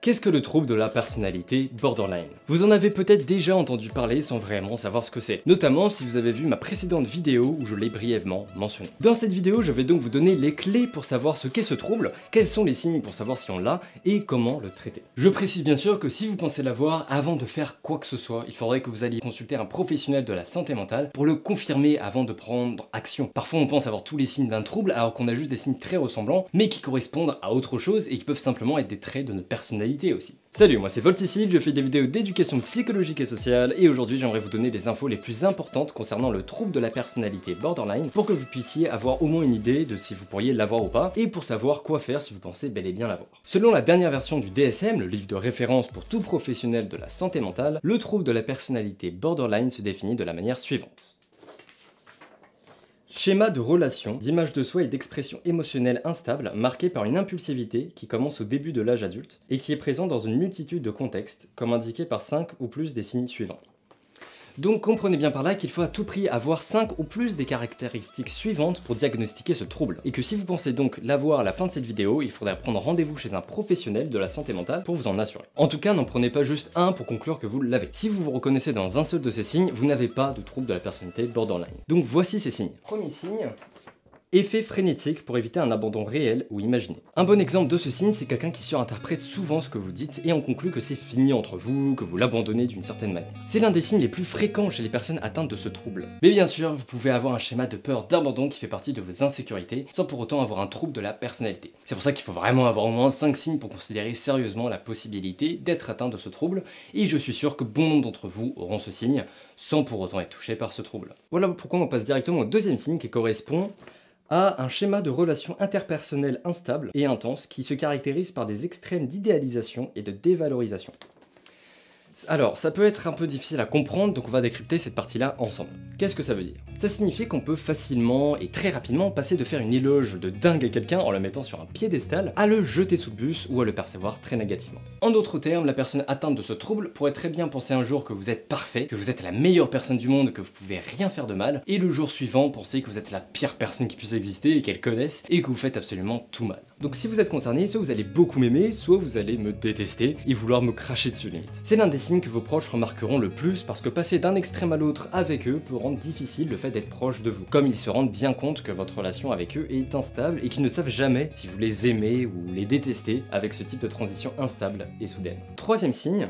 Qu'est-ce que le trouble de la personnalité borderline? Vous en avez peut-être déjà entendu parler sans vraiment savoir ce que c'est, notamment si vous avez vu ma précédente vidéo où je l'ai brièvement mentionné. Dans cette vidéo, je vais donc vous donner les clés pour savoir ce qu'est ce trouble, quels sont les signes pour savoir si on l'a et comment le traiter. Je précise bien sûr que si vous pensez l'avoir, avant de faire quoi que ce soit, il faudrait que vous alliez consulter un professionnel de la santé mentale pour le confirmer avant de prendre action. Parfois on pense avoir tous les signes d'un trouble alors qu'on a juste des signes très ressemblants mais qui correspondent à autre chose et qui peuvent simplement être des traits de notre personnalité aussi. Salut, moi c'est Volticide, je fais des vidéos d'éducation psychologique et sociale et aujourd'hui j'aimerais vous donner les infos les plus importantes concernant le trouble de la personnalité borderline pour que vous puissiez avoir au moins une idée de si vous pourriez l'avoir ou pas et pour savoir quoi faire si vous pensez bel et bien l'avoir. Selon la dernière version du DSM, le livre de référence pour tout professionnel de la santé mentale, le trouble de la personnalité borderline se définit de la manière suivante. Schéma de relation, d'image de soi et d'expression émotionnelle instable marqué par une impulsivité qui commence au début de l'âge adulte et qui est présent dans une multitude de contextes, comme indiqué par 5 ou plus des signes suivants. Donc comprenez bien par là qu'il faut à tout prix avoir 5 ou plus des caractéristiques suivantes pour diagnostiquer ce trouble, et que si vous pensez donc l'avoir à la fin de cette vidéo, il faudra prendre rendez-vous chez un professionnel de la santé mentale pour vous en assurer. En tout cas, n'en prenez pas juste un pour conclure que vous l'avez. Si vous vous reconnaissez dans un seul de ces signes, vous n'avez pas de trouble de la personnalité borderline. Donc voici ces signes. Premier signe, effet frénétique pour éviter un abandon réel ou imaginé. Un bon exemple de ce signe, c'est quelqu'un qui surinterprète souvent ce que vous dites et en conclut que c'est fini entre vous, que vous l'abandonnez d'une certaine manière. C'est l'un des signes les plus fréquents chez les personnes atteintes de ce trouble. Mais bien sûr, vous pouvez avoir un schéma de peur d'abandon qui fait partie de vos insécurités, sans pour autant avoir un trouble de la personnalité. C'est pour ça qu'il faut vraiment avoir au moins 5 signes pour considérer sérieusement la possibilité d'être atteint de ce trouble, et je suis sûr que bon nombre d'entre vous auront ce signe, sans pour autant être touchés par ce trouble. Voilà pourquoi on passe directement au deuxième signe qui correspond à un schéma de relation interpersonnelle instable et intense qui se caractérise par des extrêmes d'idéalisation et de dévalorisation. Alors, ça peut être un peu difficile à comprendre, donc on va décrypter cette partie-là ensemble. Qu'est-ce que ça veut dire? Ça signifie qu'on peut facilement et très rapidement passer de faire une éloge de dingue à quelqu'un en le mettant sur un piédestal à le jeter sous le bus ou à le percevoir très négativement. En d'autres termes, la personne atteinte de ce trouble pourrait très bien penser un jour que vous êtes parfait, que vous êtes la meilleure personne du monde, que vous pouvez rien faire de mal, et le jour suivant penser que vous êtes la pire personne qui puisse exister et qu'elle connaisse, et que vous faites absolument tout mal. Donc si vous êtes concerné, soit vous allez beaucoup m'aimer, soit vous allez me détester et vouloir me cracher dessus limite. C'est l'un des signes que vos proches remarqueront le plus parce que passer d'un extrême à l'autre avec eux peut rendre difficile le fait d'être proche de vous, comme ils se rendent bien compte que votre relation avec eux est instable et qu'ils ne savent jamais si vous les aimez ou les détestez avec ce type de transition instable et soudaine. Troisième signe,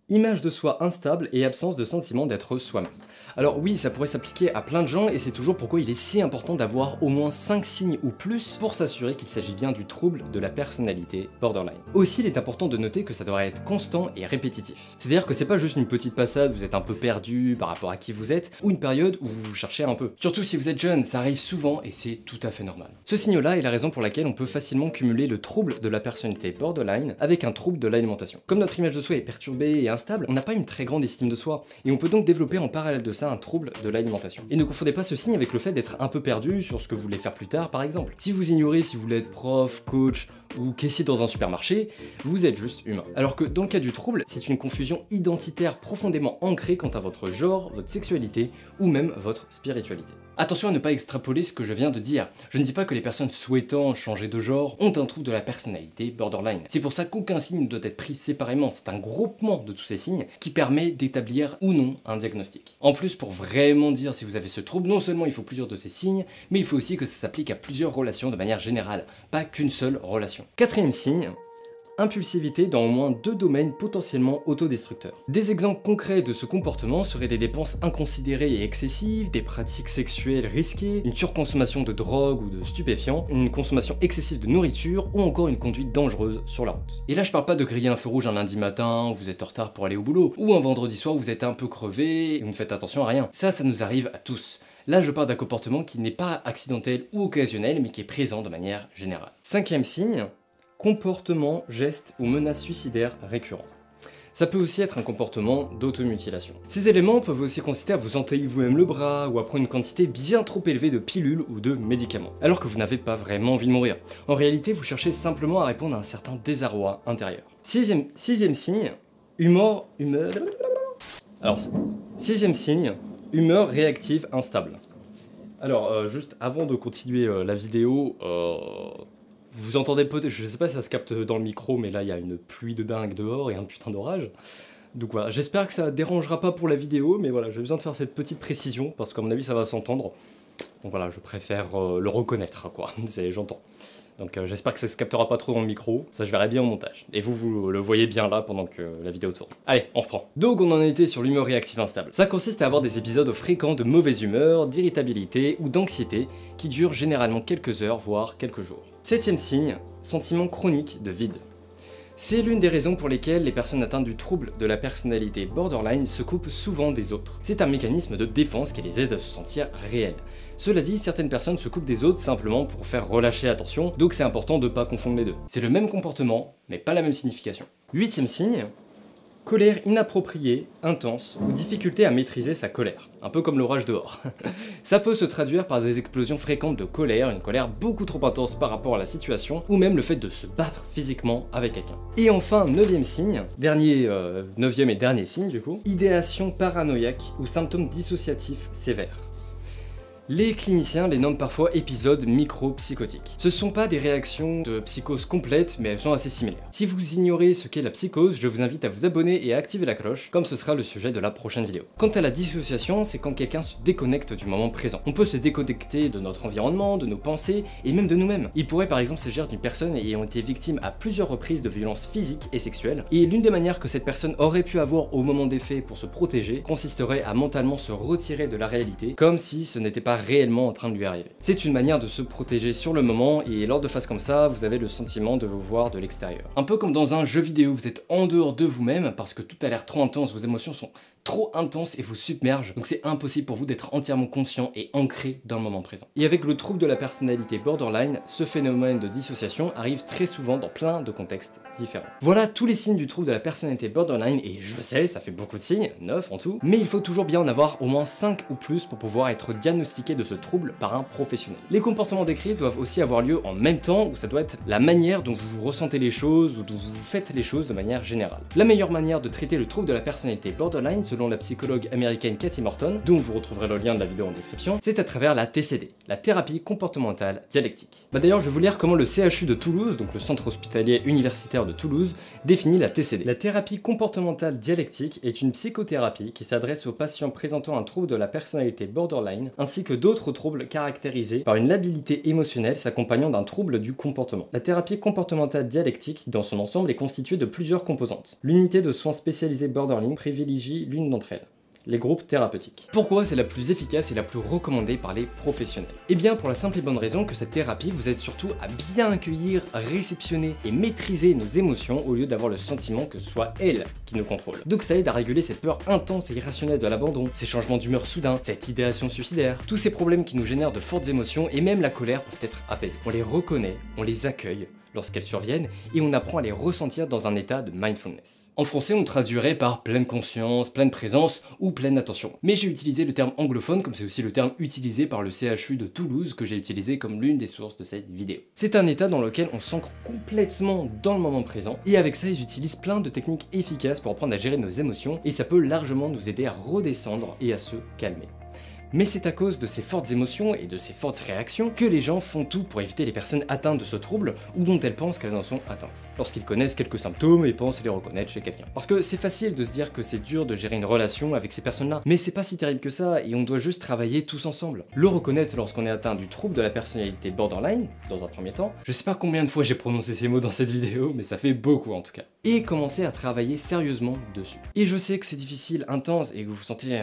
image de soi instable et absence de sentiment d'être soi-même. Alors oui, ça pourrait s'appliquer à plein de gens et c'est toujours pourquoi il est si important d'avoir au moins 5 signes ou plus pour s'assurer qu'il s'agit bien du trouble de la personnalité borderline. Aussi, il est important de noter que ça devrait être constant et répétitif. C'est-à-dire que c'est pas juste une petite passade, vous êtes un peu perdu par rapport à qui vous êtes, ou une période où vous vous cherchez un peu. Surtout si vous êtes jeune, ça arrive souvent et c'est tout à fait normal. Ce signe-là est la raison pour laquelle on peut facilement cumuler le trouble de la personnalité borderline avec un trouble de l'alimentation. Comme notre image de soi est perturbée et instable, on n'a pas une très grande estime de soi, et on peut donc développer en parallèle de ça un trouble de l'alimentation. Et ne confondez pas ce signe avec le fait d'être un peu perdu sur ce que vous voulez faire plus tard par exemple. Si vous ignorez si vous voulez être prof, coach ou caissier dans un supermarché, vous êtes juste humain. Alors que dans le cas du trouble, c'est une confusion identitaire profondément ancrée quant à votre genre, votre sexualité ou même votre spiritualité. Attention à ne pas extrapoler ce que je viens de dire. Je ne dis pas que les personnes souhaitant changer de genre ont un trouble de la personnalité borderline. C'est pour ça qu'aucun signe ne doit être pris séparément, c'est un groupement de tous ces signes qui permet d'établir ou non un diagnostic. En plus, pour vraiment dire si vous avez ce trouble, non seulement il faut plusieurs de ces signes, mais il faut aussi que ça s'applique à plusieurs relations de manière générale, pas qu'une seule relation. Quatrième signe, impulsivité dans au moins 2 domaines potentiellement autodestructeurs. Des exemples concrets de ce comportement seraient des dépenses inconsidérées et excessives, des pratiques sexuelles risquées, une surconsommation de drogue ou de stupéfiants, une consommation excessive de nourriture ou encore une conduite dangereuse sur la route. Et là je parle pas de griller un feu rouge un lundi matin où vous êtes en retard pour aller au boulot, ou un vendredi soir où vous êtes un peu crevé et vous ne faites attention à rien. Ça nous arrive à tous. Là je parle d'un comportement qui n'est pas accidentel ou occasionnel mais qui est présent de manière générale. Cinquième signe, comportement, geste ou menace suicidaire récurrent. Ça peut aussi être un comportement d'automutilation. Ces éléments peuvent aussi consister à vous entailler vous-même le bras ou à prendre une quantité bien trop élevée de pilules ou de médicaments, alors que vous n'avez pas vraiment envie de mourir. En réalité, vous cherchez simplement à répondre à un certain désarroi intérieur. Sixième signe, sixième signe, humeur réactive instable. Alors, juste avant de continuer la vidéo, Vous entendez peut-être, je sais pas si ça se capte dans le micro, mais là il y a une pluie de dingue dehors et un putain d'orage. Donc voilà, j'espère que ça dérangera pas pour la vidéo, mais voilà, j'ai besoin de faire cette petite précision, parce qu'à mon avis ça va s'entendre. Donc voilà, je préfère le reconnaître, quoi, j'entends. Donc j'espère que ça se captera pas trop dans le micro, ça je verrai bien au montage. Et vous le voyez bien là pendant que la vidéo tourne. Allez, on reprend. Donc on en était sur l'humeur réactive instable. Ça consiste à avoir des épisodes fréquents de mauvaise humeur, d'irritabilité ou d'anxiété qui durent généralement quelques heures, voire quelques jours. 7e signe, sentiment chronique de vide. C'est l'une des raisons pour lesquelles les personnes atteintes du trouble de la personnalité borderline se coupent souvent des autres. C'est un mécanisme de défense qui les aide à se sentir réels. Cela dit, certaines personnes se coupent des autres simplement pour faire relâcher la tension, donc c'est important de ne pas confondre les deux. C'est le même comportement, mais pas la même signification. 8e signe, colère inappropriée, intense ou difficulté à maîtriser sa colère, un peu comme l'orage dehors. Ça peut se traduire par des explosions fréquentes de colère, une colère beaucoup trop intense par rapport à la situation, ou même le fait de se battre physiquement avec quelqu'un. Et enfin, 9e signe, 9e et dernier signe du coup, idéation paranoïaque ou symptômes dissociatifs sévères. Les cliniciens les nomment parfois épisodes micro-psychotiques. Ce sont pas des réactions de psychose complètes, mais elles sont assez similaires. Si vous ignorez ce qu'est la psychose, je vous invite à vous abonner et à activer la cloche, comme ce sera le sujet de la prochaine vidéo. Quant à la dissociation, c'est quand quelqu'un se déconnecte du moment présent. On peut se déconnecter de notre environnement, de nos pensées, et même de nous-mêmes. Il pourrait par exemple s'agir d'une personne ayant été victime à plusieurs reprises de violences physiques et sexuelles, et l'une des manières que cette personne aurait pu avoir au moment des faits pour se protéger consisterait à mentalement se retirer de la réalité, comme si ce n'était pas réellement en train de lui arriver. C'est une manière de se protéger sur le moment, et lors de phases comme ça, vous avez le sentiment de vous voir de l'extérieur. Un peu comme dans un jeu vidéo, vous êtes en dehors de vous-même parce que tout a l'air trop intense, vos émotions sont trop intenses et vous submergent, donc c'est impossible pour vous d'être entièrement conscient et ancré dans le moment présent. Et avec le trouble de la personnalité borderline, ce phénomène de dissociation arrive très souvent dans plein de contextes différents. Voilà tous les signes du trouble de la personnalité borderline, et je sais, ça fait beaucoup de signes, 9 en tout, mais il faut toujours bien en avoir au moins 5 ou plus pour pouvoir être diagnostiqué de ce trouble par un professionnel. Les comportements décrits doivent aussi avoir lieu en même temps, ou ça doit être la manière dont vous ressentez les choses, ou dont vous faites les choses de manière générale. La meilleure manière de traiter le trouble de la personnalité borderline, selon la psychologue américaine Cathy Morton, dont vous retrouverez le lien de la vidéo en description, c'est à travers la TCD, la thérapie comportementale dialectique. D'ailleurs, je vais vous lire comment le CHU de Toulouse, donc le centre hospitalier universitaire de Toulouse, définit la TCD. La thérapie comportementale dialectique est une psychothérapie qui s'adresse aux patients présentant un trouble de la personnalité borderline, ainsi que d'autres troubles caractérisés par une labilité émotionnelle s'accompagnant d'un trouble du comportement. La thérapie comportementale dialectique, dans son ensemble, est constituée de plusieurs composantes. L'unité de soins spécialisée borderline privilégie l'une d'entre elles: les groupes thérapeutiques. Pourquoi c'est la plus efficace et la plus recommandée par les professionnels? Eh bien pour la simple et bonne raison que cette thérapie vous aide surtout à bien accueillir, réceptionner et maîtriser nos émotions au lieu d'avoir le sentiment que ce soit elles qui nous contrôlent. Donc ça aide à réguler cette peur intense et irrationnelle de l'abandon, ces changements d'humeur soudains, cette idéation suicidaire, tous ces problèmes qui nous génèrent de fortes émotions, et même la colère peut être apaisée. On les reconnaît, on les accueille lorsqu'elles surviennent, et on apprend à les ressentir dans un état de mindfulness. En français, on traduirait par pleine conscience, pleine présence ou pleine attention. Mais j'ai utilisé le terme anglophone, comme c'est aussi le terme utilisé par le CHU de Toulouse, que j'ai utilisé comme l'une des sources de cette vidéo. C'est un état dans lequel on s'ancre complètement dans le moment présent, et avec ça, ils utilisent plein de techniques efficaces pour apprendre à gérer nos émotions, et ça peut largement nous aider à redescendre et à se calmer. Mais c'est à cause de ces fortes émotions et de ces fortes réactions que les gens font tout pour éviter les personnes atteintes de ce trouble ou dont elles pensent qu'elles en sont atteintes, lorsqu'ils connaissent quelques symptômes et pensent les reconnaître chez quelqu'un. Parce que c'est facile de se dire que c'est dur de gérer une relation avec ces personnes-là, mais c'est pas si terrible que ça, et on doit juste travailler tous ensemble. Le reconnaître lorsqu'on est atteint du trouble de la personnalité borderline, dans un premier temps, je sais pas combien de fois j'ai prononcé ces mots dans cette vidéo, mais ça fait beaucoup en tout cas, et commencer à travailler sérieusement dessus. Et je sais que c'est difficile, intense, et que vous vous sentez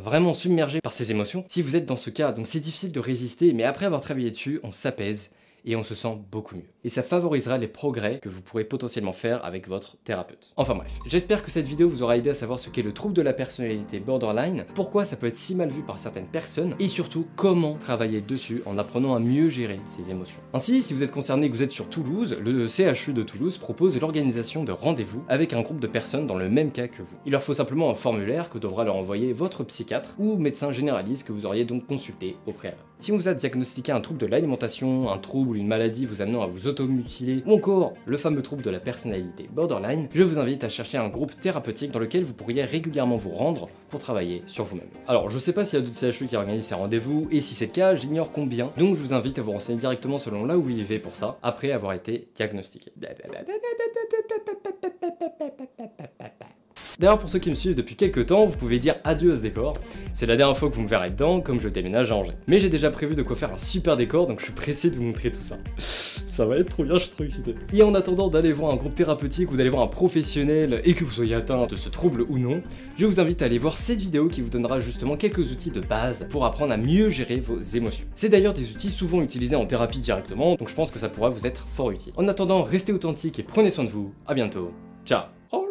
vraiment submergé par ces émotions si vous êtes dans ce cas, donc c'est difficile de résister, mais après avoir travaillé dessus, on s'apaise et on se sent beaucoup mieux. Et ça favorisera les progrès que vous pourrez potentiellement faire avec votre thérapeute. Enfin bref, j'espère que cette vidéo vous aura aidé à savoir ce qu'est le trouble de la personnalité borderline, pourquoi ça peut être si mal vu par certaines personnes, et surtout comment travailler dessus en apprenant à mieux gérer ses émotions. Ainsi, si vous êtes concerné et que vous êtes sur Toulouse, le CHU de Toulouse propose l'organisation de rendez-vous avec un groupe de personnes dans le même cas que vous. Il leur faut simplement un formulaire que devra leur envoyer votre psychiatre ou médecin généraliste que vous auriez donc consulté au préalable. Si on vous a diagnostiqué un trouble de l'alimentation, un trouble ou une maladie vous amenant à vous automutiler, ou encore le fameux trouble de la personnalité borderline, je vous invite à chercher un groupe thérapeutique dans lequel vous pourriez régulièrement vous rendre pour travailler sur vous-même. Alors je sais pas s'il y a d'autres CHU qui organisent ces rendez-vous, et si c'est le cas, j'ignore combien, donc je vous invite à vous renseigner directement selon là où vous vivez pour ça, après avoir été diagnostiqué. D'ailleurs, pour ceux qui me suivent depuis quelques temps, vous pouvez dire adieu à ce décor. C'est la dernière fois que vous me verrez dedans, comme je déménage à Angers. Mais j'ai déjà prévu de quoi faire un super décor, donc je suis pressé de vous montrer tout ça. Ça va être trop bien, je suis trop excité. Et en attendant d'aller voir un groupe thérapeutique ou d'aller voir un professionnel, et que vous soyez atteint de ce trouble ou non, je vous invite à aller voir cette vidéo qui vous donnera justement quelques outils de base pour apprendre à mieux gérer vos émotions. C'est d'ailleurs des outils souvent utilisés en thérapie directement, donc je pense que ça pourra vous être fort utile. En attendant, restez authentiques et prenez soin de vous. À bientôt. Ciao. Alright.